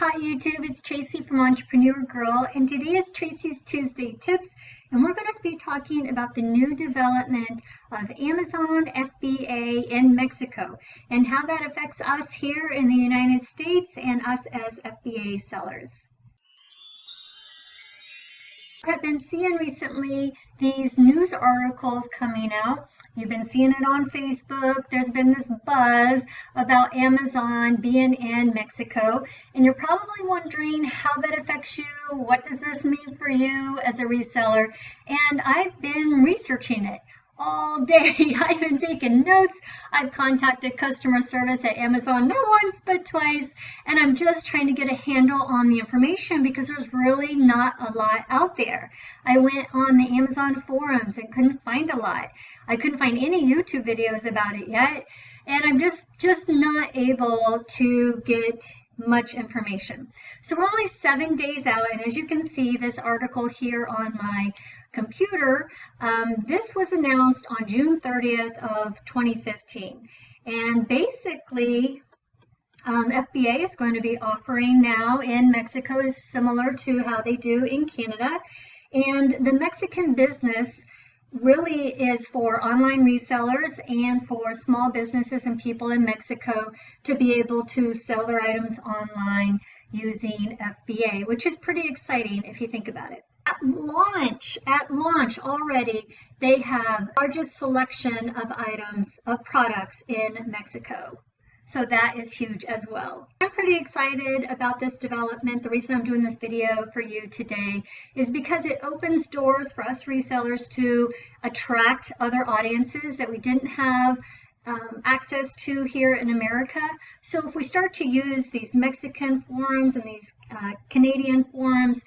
Hi YouTube, it's Tracy from Entrepreneur Girl, and today is Tracy's Tuesday Tips, and we're going to be talking about the new development of Amazon FBA in Mexico and how that affects us here in the United States and us as FBA sellers. I've been seeing recently these news articles coming out. You've been seeing it on Facebook. There's been this buzz about Amazon being in Mexico, and you're probably wondering how that affects you. What does this mean for you as a reseller? And I've been researching it all day. I've been taking notes. I've contacted customer service at Amazon not once but twice, and I'm just trying to get a handle on the information because there's really not a lot out there. I went on the Amazon forums and couldn't find a lot. I couldn't find any YouTube videos about it yet, and I'm just not able to get much information. So we're only 7 days out, and as you can see this article here on my computer, this was announced on June 30th of 2015, and basically FBA is going to be offering now in Mexico is similar to how they do in Canada, and the Mexican business really is for online resellers and for small businesses and people in Mexico to be able to sell their items online using FBA, which is pretty exciting if you think about it. At launch already, they have the largest selection of items, of products in Mexico. So that is huge as well. I'm pretty excited about this development. The reason I'm doing this video for you today is because it opens doors for us resellers to attract other audiences that we didn't have access to here in America. So if we start to use these Mexican forums and these Canadian forums,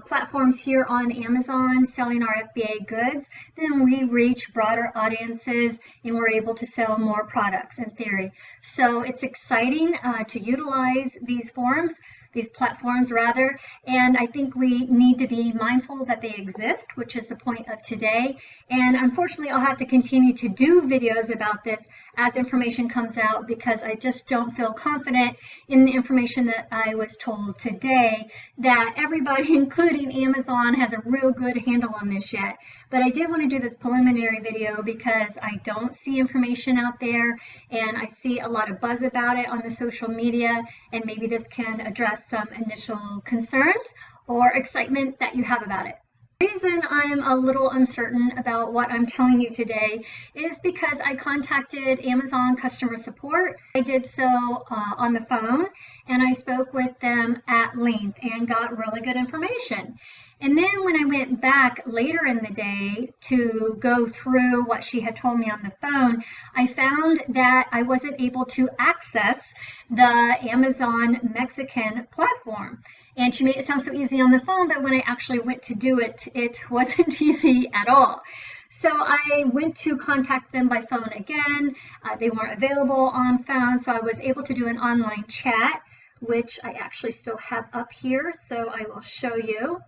platforms here on Amazon selling our FBA goods, then we reach broader audiences and we're able to sell more products in theory. So it's exciting to utilize these platforms rather, and I think we need to be mindful that they exist, which is the point of today. And unfortunately, I'll have to continue to do videos about this as information comes out because I just don't feel confident in the information that I was told today that everybody, including Amazon, has a real good handle on this yet. But I did want to do this preliminary video because I don't see information out there, and I see a lot of buzz about it on the social media, and maybe this can address some initial concerns or excitement that you have about it. The reason I'm a little uncertain about what I'm telling you today is because I contacted Amazon customer support. I did so on the phone, and I spoke with them at length and got really good information. And then when I went back later in the day to go through what she had told me on the phone, I found that I wasn't able to access the Amazon Mexican platform. And she made it sound so easy on the phone, but when I actually went to do it, it wasn't easy at all. So I went to contact them by phone again. They weren't available on phone, so I was able to do an online chat, which I actually still have up here, so I will show you.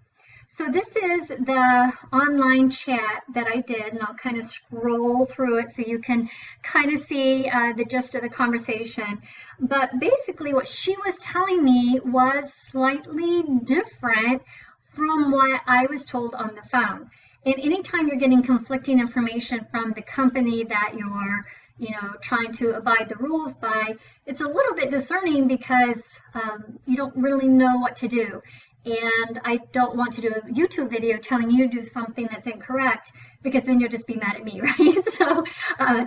So this is the online chat that I did, and I'll kind of scroll through it so you can kind of see the gist of the conversation. But basically what she was telling me was slightly different from what I was told on the phone. And anytime you're getting conflicting information from the company that you're trying to abide the rules by, it's a little bit discerning because you don't really know what to do. And I don't want to do a YouTube video telling you to do something that's incorrect because then you'll just be mad at me, right? So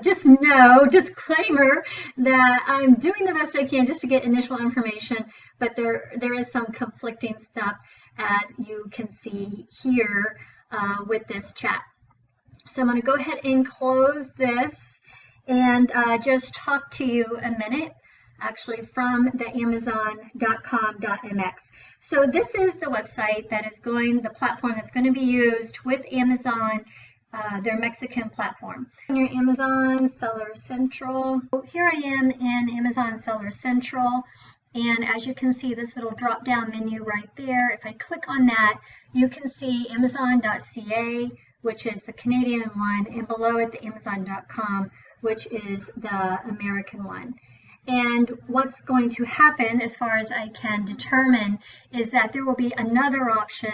just know, disclaimer, that I'm doing the best I can just to get initial information, but there is some conflicting stuff as you can see here with this chat. So I'm going to go ahead and close this and just talk to you a minute, actually from the amazon.com.mx. So this is the website that is the platform that's going to be used with Amazon, their Mexican platform. In your Amazon Seller Central, here I am in Amazon Seller Central, and as you can see this little drop down menu right there, if I click on that, you can see Amazon.ca, which is the Canadian one, and below it the Amazon.com, which is the American one. And what's going to happen, as far as I can determine, is that there will be another option,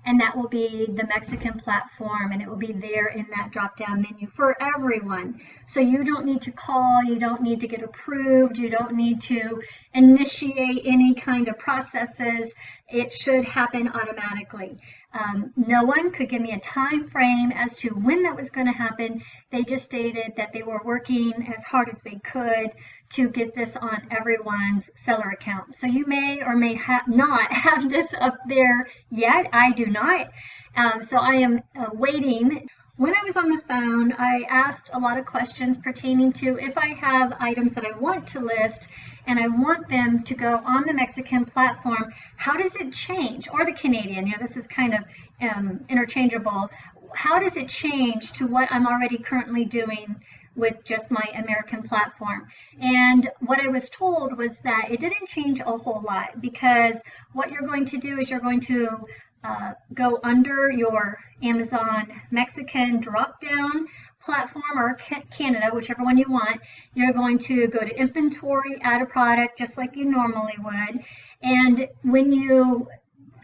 and that will be the Mexican platform, and it will be there in that drop-down menu for everyone. So you don't need to call, you don't need to get approved, you don't need to initiate any kind of processes. It should happen automatically. No one could give me a time frame as to when that was going to happen. They just stated that they were working as hard as they could to get this on everyone's seller account. So you may or may not have this up there yet. I do not. So I am waiting. When I was on the phone, I asked a lot of questions pertaining to if I have items that I want to list and I want them to go on the Mexican platform, how does it change? Or the Canadian, you know, this is kind of interchangeable. How does it change to what I'm already currently doing with just my American platform? And what I was told was that it didn't change a whole lot, because what you're going to do is you're going to go under your Amazon Mexican drop-down platform, or Canada, whichever one you want. You're going to go to inventory, add a product, just like you normally would. And when you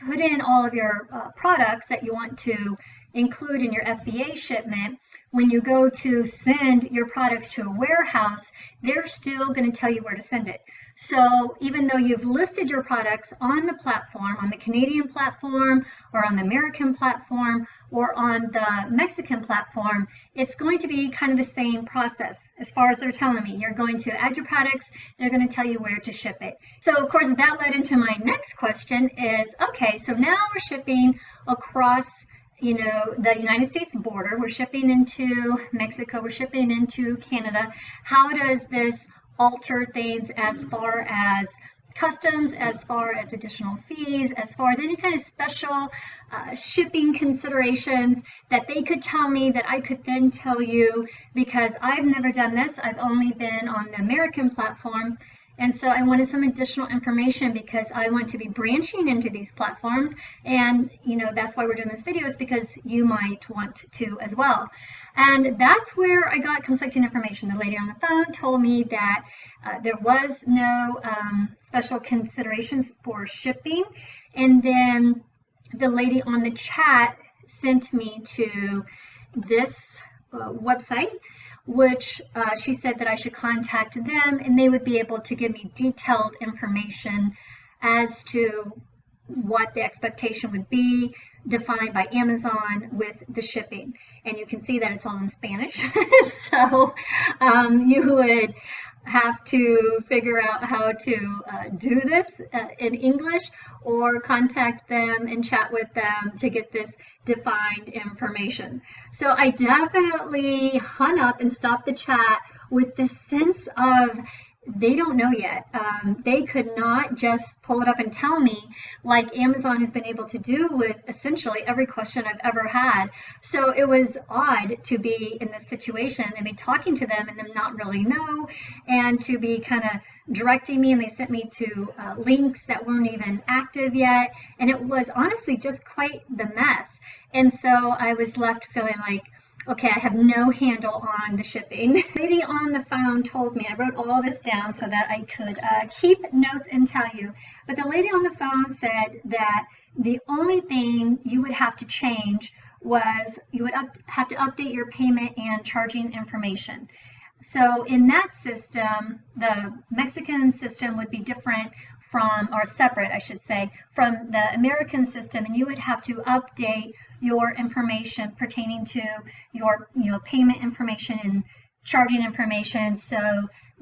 put in all of your products that you want to include in your FBA shipment, when you go to send your products to a warehouse, they're still going to tell you where to send it. So even though you've listed your products on the platform, on the Canadian platform, or on the American platform, or on the Mexican platform, it's going to be kind of the same process as far as they're telling me. You're going to add your products, they're going to tell you where to ship it. So of course that led into my next question is, okay, so now we're shipping across, you know, the United States border, we're shipping into Mexico, we're shipping into Canada. How does this alter things as far as customs, as far as additional fees, as far as any kind of special shipping considerations that they could tell me that I could then tell you? Because I've never done this. I've only been on the American platform. And so I wanted some additional information, because I want to be branching into these platforms. And, you know, that's why we're doing this video, is because you might want to as well. And that's where I got conflicting information. The lady on the phone told me that there was no special considerations for shipping. And then the lady on the chat sent me to this website, which she said that I should contact them, and they would be able to give me detailed information as to what the expectation would be defined by Amazon with the shipping. And you can see that it's all in Spanish. So you would have to figure out how to do this in English, or contact them and chat with them to get this defined information. So I definitely hung up and stopped the chat with the sense of they don't know yet. They could not just pull it up and tell me, like Amazon has been able to do with essentially every question I've ever had. So it was odd to be in this situation and be talking to them and them not really know, and to be kind of directing me, and they sent me to links that weren't even active yet. And it was honestly just quite the mess. And so I was left feeling like, okay, I have no handle on the shipping. The lady on the phone told me, I wrote all this down so that I could keep notes and tell you, but the lady on the phone said that the only thing you would have to change was you would have to update your payment and charging information. So in that system, the Mexican system would be different from, or separate, I should say, from the American system, and you would have to update your information pertaining to your, payment information and charging information, so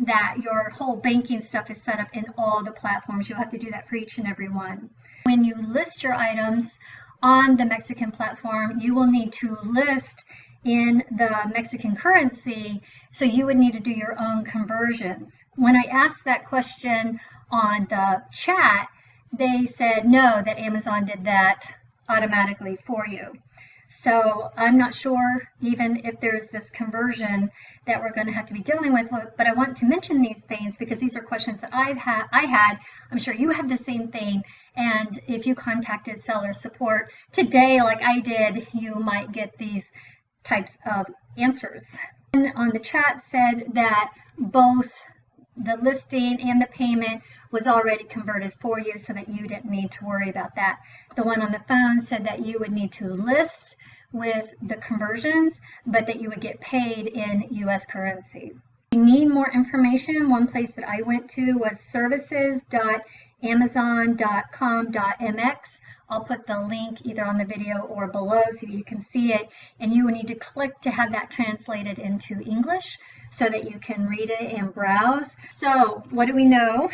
that your whole banking stuff is set up in all the platforms. You'll have to do that for each and every one. When you list your items on the Mexican platform, you will need to list in the Mexican currency, so you would need to do your own conversions. When I asked that question on the chat, they said no, that Amazon did that automatically for you. So I'm not sure even if there's this conversion that we're going to have to be dealing with, but I want to mention these things because these are questions that I had. I'm sure you have the same thing, and if you contacted seller support today like I did, you might get these types of answers. And on the chat said that both the listing and the payment was already converted for you so that you didn't need to worry about that. The one on the phone said that you would need to list with the conversions, but that you would get paid in US currency. If you need more information, one place that I went to was services.amazon.com.mx. I'll put the link either on the video or below so that you can see it, and you will need to click to have that translated into English so that you can read it and browse. So what do we know?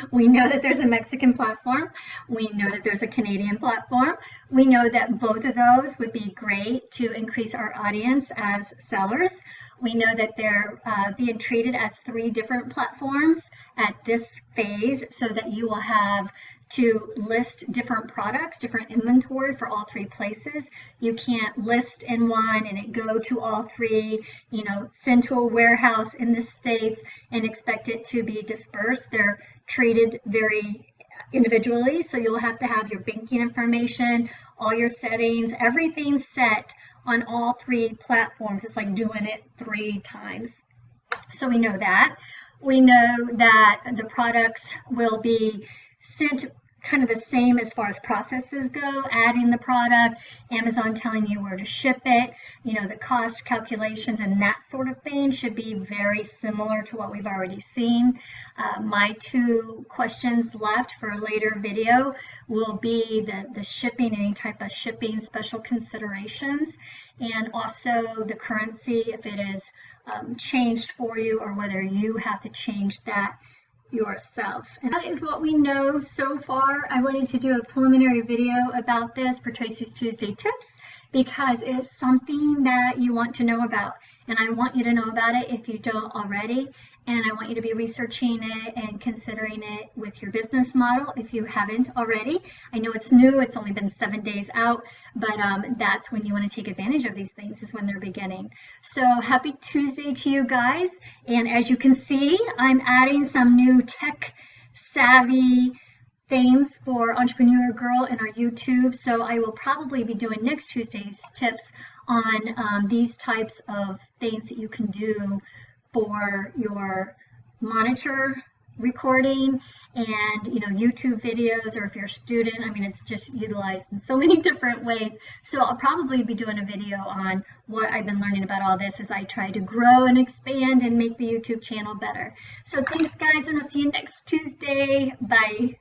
We know that there's a Mexican platform. We know that there's a Canadian platform. We know that both of those would be great to increase our audience as sellers. We know that they're being treated as 3 different platforms at this phase so that you will have to list different products, different inventory for all 3 places. You can't list in one and it go to all 3, you know, send to a warehouse in the States and expect it to be dispersed. They're treated very individually, so you'll have to have your banking information, all your settings, everything set on all 3 platforms. It's like doing it 3 times. So we know that. We know that the products will be sent kind of the same as far as processes go, adding the product, Amazon telling you where to ship it, you know, the cost calculations and that sort of thing should be very similar to what we've already seen. My 2 questions left for a later video will be the shipping, any type of shipping special considerations, and also the currency, if it is changed for you or whether you have to change that yourself. And that is what we know so far. I wanted to do a preliminary video about this for Tracy's Tuesday Tips because it is something that you want to know about, and I want you to know about it if you don't already, and I want you to be researching it and considering it with your business model if you haven't already. I know it's new, it's only been 7 days out, but that's when you want to take advantage of these things, is when they're beginning. So happy Tuesday to you guys, and as you can see, I'm adding some new tech savvy things for Entrepreneur Girl in our YouTube, so I will probably be doing next Tuesday's tips on these types of things that you can do for your monitor recording and, you know, YouTube videos, or if you're a student, I mean, it's just utilized in so many different ways. So I'll probably be doing a video on what I've been learning about all this as I try to grow and expand and make the YouTube channel better. So thanks guys, and I'll see you next Tuesday. Bye.